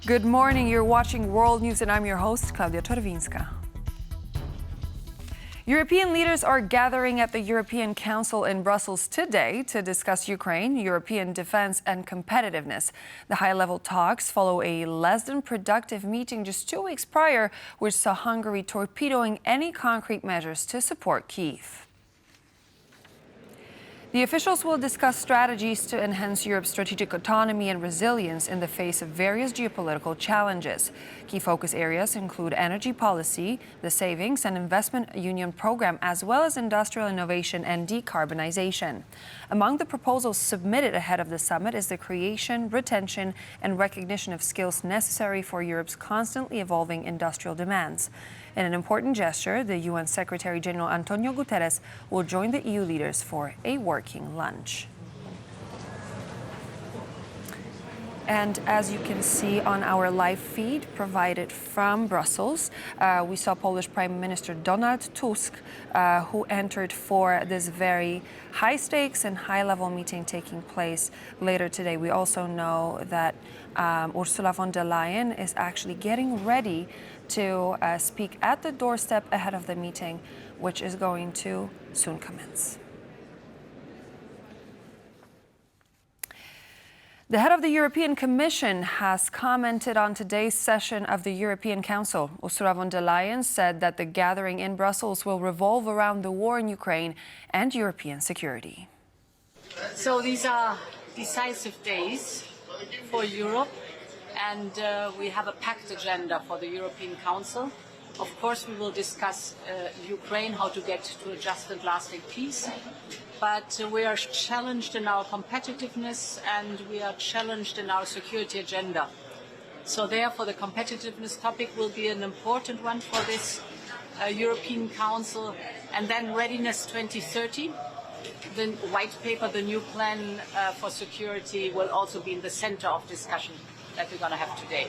Good morning, you're watching World News and I'm your host, Klaudia Czerwińska. European leaders are gathering at the European Council in Brussels today to discuss Ukraine, European defense and competitiveness. The high-level talks follow a less than productive meeting just 2 weeks prior, which saw Hungary torpedoing any concrete measures to support Kyiv. The officials will discuss strategies to enhance Europe's strategic autonomy and resilience in the face of various geopolitical challenges. Key focus areas include energy policy, the Savings and Investment Union program, as well as industrial innovation and decarbonization. Among the proposals submitted ahead of the summit is the creation, retention, and recognition of skills necessary for Europe's constantly evolving industrial demands. In an important gesture, the UN Secretary General Antonio Guterres will join the EU leaders for a working lunch. And as you can see on our live feed provided from Brussels, we saw Polish Prime Minister Donald Tusk, who entered for this very high-stakes and high-level meeting taking place later today. We also know that Ursula von der Leyen is actually getting ready to speak at the doorstep ahead of the meeting, which is going to soon commence. The head of the European Commission has commented on today's session of the European Council. Ursula von der Leyen said that the gathering in Brussels will revolve around the war in Ukraine and European security. So these are decisive days for Europe, and we have a packed agenda for the European Council. Of course, we will discuss Ukraine, how to get to a just and lasting peace. But we are challenged in our competitiveness and we are challenged in our security agenda. So therefore, the competitiveness topic will be an important one for this European Council. And then Readiness 2030, the white paper, the new plan for security will also be in the center of discussion that we're going to have today.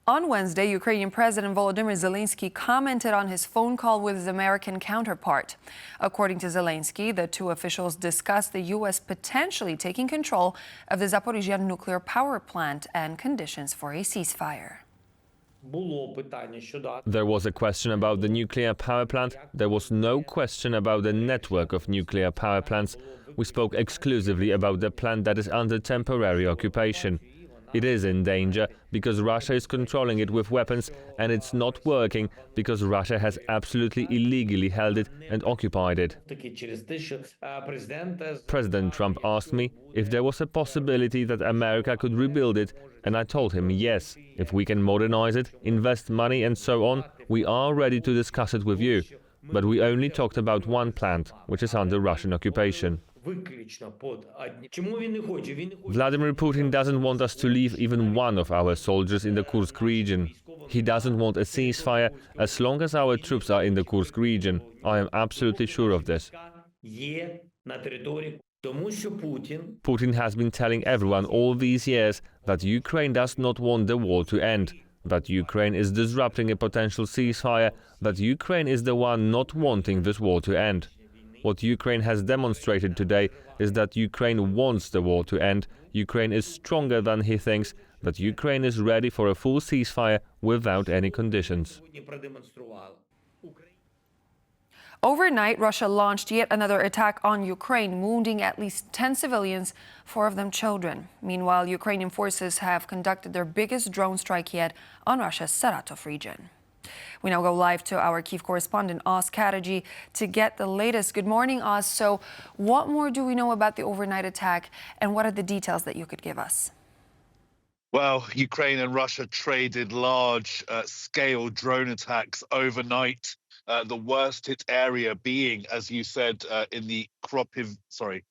On Wednesday, Ukrainian President Volodymyr Zelensky commented on his phone call with his American counterpart. According to Zelensky, the two officials discussed the U.S. potentially taking control of the Zaporizhzhia nuclear power plant and conditions for a ceasefire. There was a question about the nuclear power plant. There was no question about the network of nuclear power plants. We spoke exclusively about the plant that is under temporary occupation. It is in danger because Russia is controlling it with weapons, and it's not working because Russia has absolutely illegally held it and occupied it. President Trump asked me if there was a possibility that America could rebuild it, and I told him yes, if we can modernize it, invest money and so on, we are ready to discuss it with you. But we only talked about one plant, which is under Russian occupation. Vladimir Putin doesn't want us to leave even one of our soldiers in the Kursk region. He doesn't want a ceasefire as long as our troops are in the Kursk region. I am absolutely sure of this. Putin has been telling everyone all these years that Ukraine does not want the war to end, that Ukraine is disrupting a potential ceasefire, that Ukraine is the one not wanting this war to end. What Ukraine has demonstrated today is that Ukraine wants the war to end. Ukraine is stronger than he thinks, that Ukraine is ready for a full ceasefire without any conditions. Overnight, Russia launched yet another attack on Ukraine, wounding at least 10 civilians, 4 of them children. Meanwhile, Ukrainian forces have conducted their biggest drone strike yet on Russia's Saratov region. We now go live to our Kyiv correspondent, Oz Kataji, to get the latest. Good morning, Oz. So what more do we know about the overnight attack, and what are the details that you could give us? Well, Ukraine and Russia traded large-scale drone attacks overnight. The worst hit area being, as you said, in the Kropyvnytsky,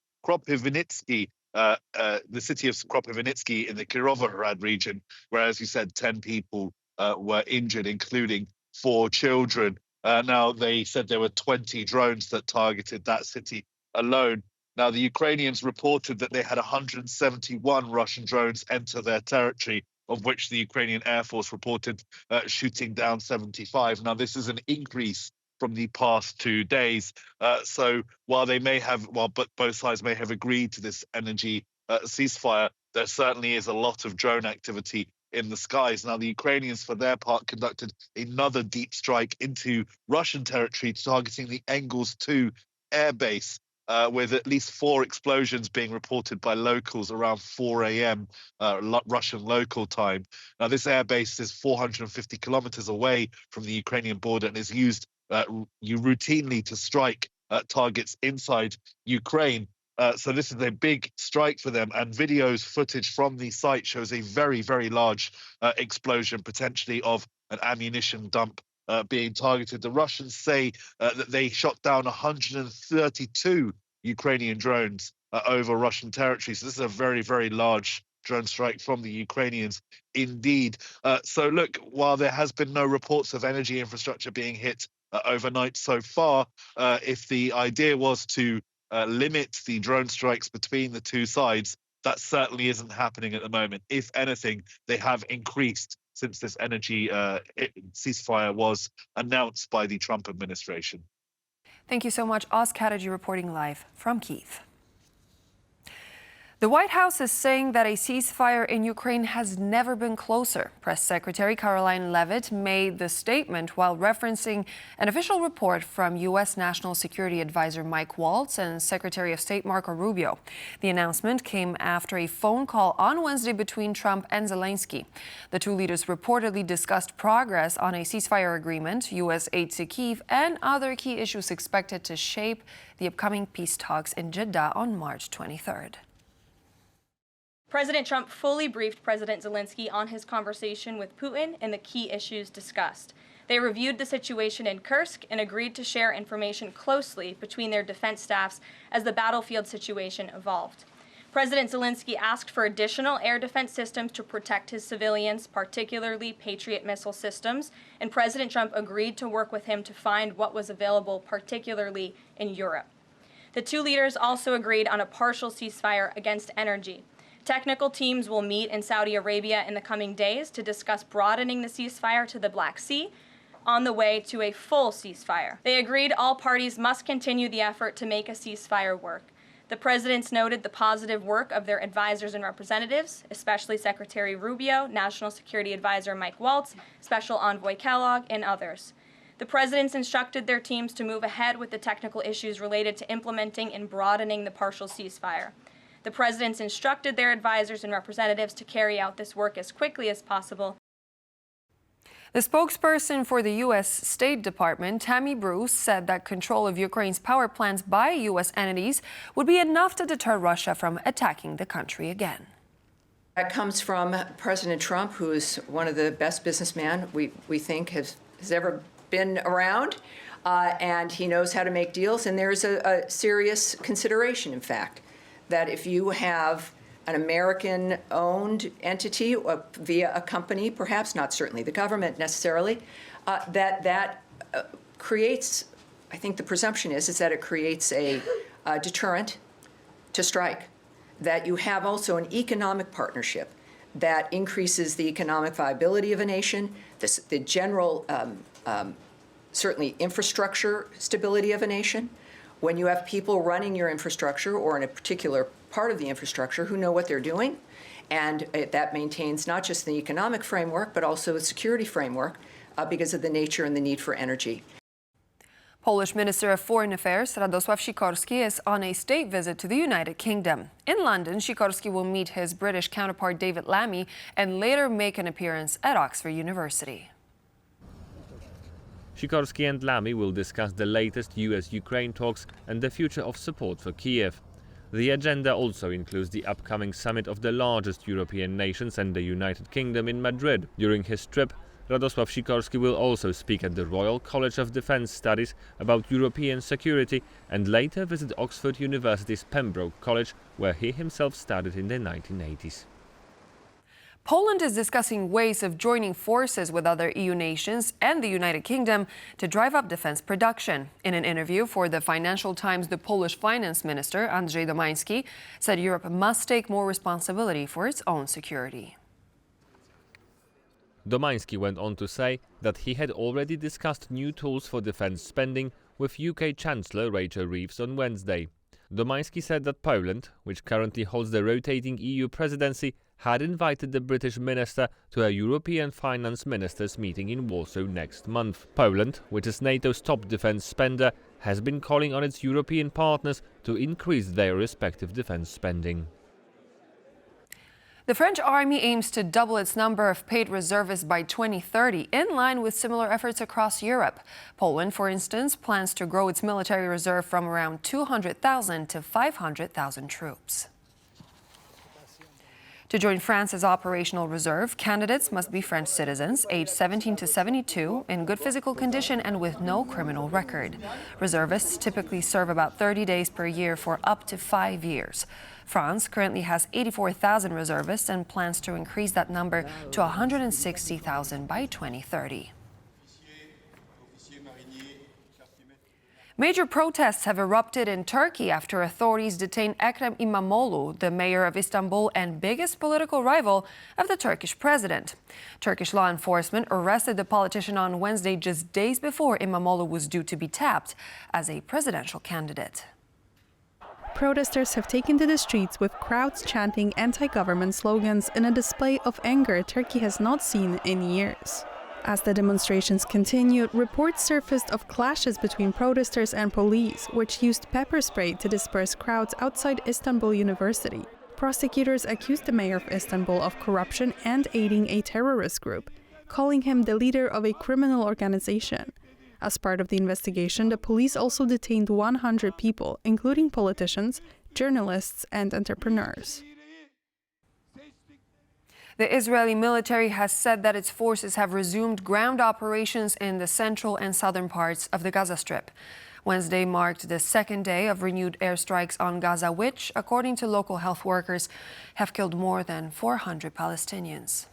the city of Kropyvnytsky in the Kirovohrad region, where, as you said, 10 people were injured, including 4 children. Now, they said there were 20 drones that targeted that city alone. Now, the Ukrainians reported that they had 171 Russian drones enter their territory, of which the Ukrainian Air Force reported shooting down 75. Now, this is an increase from the past 2 days. So while both sides may have agreed to this energy ceasefire, there certainly is a lot of drone activity in the skies. Now, the Ukrainians, for their part, conducted another deep strike into Russian territory, targeting the Engels 2 air base, with at least 4 explosions being reported by locals around 4 a.m. Russian local time. Now, this air base is 450 kilometers away from the Ukrainian border and is used routinely to strike targets inside Ukraine. So this is a big strike for them, and footage from the site shows a very, very large explosion, potentially of an ammunition dump being targeted. The Russians say that they shot down 132 Ukrainian drones over Russian territory. So this is a very, very large drone strike from the Ukrainians indeed. So look, while there has been no reports of energy infrastructure being hit overnight so far, if the idea was to limit the drone strikes between the two sides, that certainly isn't happening at the moment. If anything, they have increased since this energy ceasefire was announced by the Trump administration. Thank you so much, Oz Kataji, reporting live from Kyiv. The White House is saying that a ceasefire in Ukraine has never been closer. Press Secretary Karoline Levitt made the statement while referencing an official report from U.S. National Security Advisor Mike Waltz and Secretary of State Marco Rubio. The announcement came after a phone call on Wednesday between Trump and Zelensky. The two leaders reportedly discussed progress on a ceasefire agreement, U.S. aid to Kyiv, and other key issues expected to shape the upcoming peace talks in Jeddah on March 23rd. President Trump fully briefed President Zelensky on his conversation with Putin and the key issues discussed. They reviewed the situation in Kursk and agreed to share information closely between their defense staffs as the battlefield situation evolved. President Zelensky asked for additional air defense systems to protect his civilians, particularly Patriot missile systems, and President Trump agreed to work with him to find what was available, particularly in Europe. The two leaders also agreed on a partial ceasefire against energy. Technical teams will meet in Saudi Arabia in the coming days to discuss broadening the ceasefire to the Black Sea on the way to a full ceasefire. They agreed all parties must continue the effort to make a ceasefire work. The presidents noted the positive work of their advisors and representatives, especially Secretary Rubio, National Security Advisor Mike Waltz, Special Envoy Kellogg, and others. The presidents instructed their teams to move ahead with the technical issues related to implementing and broadening the partial ceasefire. The presidents instructed their advisors and representatives to carry out this work as quickly as possible. The spokesperson for the U.S. State Department, Tammy Bruce, said that control of Ukraine's power plants by U.S. entities would be enough to deter Russia from attacking the country again. That comes from President Trump, who is one of the best businessmen we think has ever been around, and he knows how to make deals. And there's a serious consideration, in fact, that if you have an American-owned entity via a company, perhaps not certainly the government necessarily, that creates, I think the presumption is that it creates a deterrent to strike, that you have also an economic partnership that increases the economic viability of a nation, the general, certainly infrastructure stability of a nation. When you have people running your infrastructure or in a particular part of the infrastructure who know what they're doing, and that maintains not just the economic framework, but also a security framework because of the nature and the need for energy. Polish Minister of Foreign Affairs Radosław Sikorski is on a state visit to the United Kingdom. In London, Sikorski will meet his British counterpart David Lammy and later make an appearance at Oxford University. Sikorski and Lammy will discuss the latest US-Ukraine talks and the future of support for Kyiv. The agenda also includes the upcoming summit of the largest European nations and the United Kingdom in Madrid. During his trip, Radosław Sikorski will also speak at the Royal College of Defence Studies about European security and later visit Oxford University's Pembroke College, where he himself studied in the 1980s. Poland is discussing ways of joining forces with other EU nations and the United Kingdom to drive up defense production. In an interview for the Financial Times, the Polish finance minister, Andrzej Domański, said Europe must take more responsibility for its own security. Domański went on to say that he had already discussed new tools for defense spending with UK Chancellor Rachel Reeves on Wednesday. Domański said that Poland, which currently holds the rotating EU presidency, had invited the British minister to a European finance ministers meeting in Warsaw next month. Poland, which is NATO's top defense spender, has been calling on its European partners to increase their respective defense spending. The French army aims to double its number of paid reservists by 2030, in line with similar efforts across Europe. Poland, for instance, plans to grow its military reserve from around 200,000 to 500,000 troops. To join France's operational reserve, candidates must be French citizens, aged 17 to 72, in good physical condition and with no criminal record. Reservists typically serve about 30 days per year for up to 5 years. France currently has 84,000 reservists and plans to increase that number to 160,000 by 2030. Major protests have erupted in Turkey after authorities detained Ekrem İmamoğlu, the mayor of Istanbul and biggest political rival of the Turkish president. Turkish law enforcement arrested the politician on Wednesday, just days before İmamoğlu was due to be tapped as a presidential candidate. Protesters have taken to the streets with crowds chanting anti-government slogans in a display of anger Turkey has not seen in years. As the demonstrations continued, reports surfaced of clashes between protesters and police, which used pepper spray to disperse crowds outside Istanbul University. Prosecutors accused the mayor of Istanbul of corruption and aiding a terrorist group, calling him the leader of a criminal organization. As part of the investigation, the police also detained 100 people, including politicians, journalists, and entrepreneurs. The Israeli military has said that its forces have resumed ground operations in the central and southern parts of the Gaza Strip. Wednesday marked the second day of renewed airstrikes on Gaza, which, according to local health workers, have killed more than 400 Palestinians.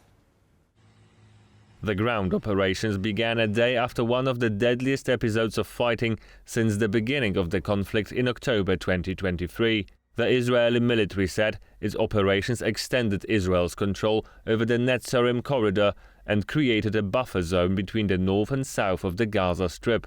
The ground operations began a day after one of the deadliest episodes of fighting since the beginning of the conflict in October 2023. The Israeli military said its operations extended Israel's control over the Netzarim corridor and created a buffer zone between the north and south of the Gaza Strip.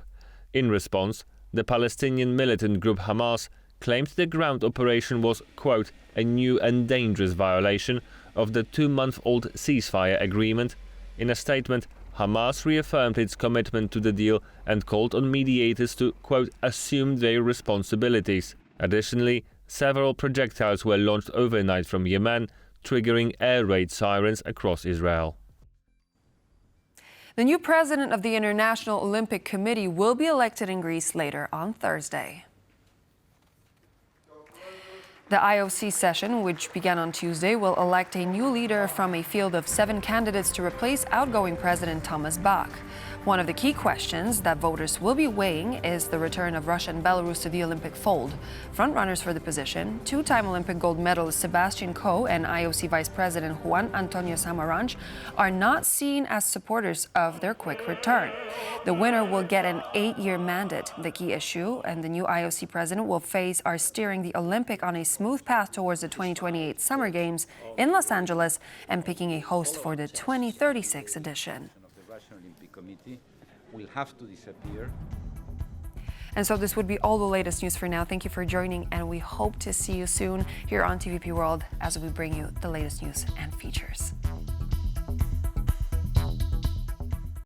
In response, the Palestinian militant group Hamas claimed the ground operation was, quote, a new and dangerous violation of the 2-month-old ceasefire agreement. In a statement, Hamas reaffirmed its commitment to the deal and called on mediators to, quote, assume their responsibilities. Additionally, several projectiles were launched overnight from Yemen, triggering air raid sirens across Israel. The new president of the International Olympic Committee will be elected in Greece later on Thursday. The IOC session, which began on Tuesday, will elect a new leader from a field of 7 candidates to replace outgoing President Thomas Bach. One of the key questions that voters will be weighing is the return of Russia and Belarus to the Olympic fold. Frontrunners for the position, 2-time Olympic gold medalist Sebastian Coe and IOC Vice President Juan Antonio Samaranch, are not seen as supporters of their quick return. The winner will get an 8-year mandate. The key issue and the new IOC president will face are steering the Olympic on a smooth path towards the 2028 Summer Games in Los Angeles and picking a host for the 2036 edition. Committee will have to disappear. And so this would be all the latest news for now. Thank you for joining, and we hope to see you soon here on TVP World as we bring you the latest news and features.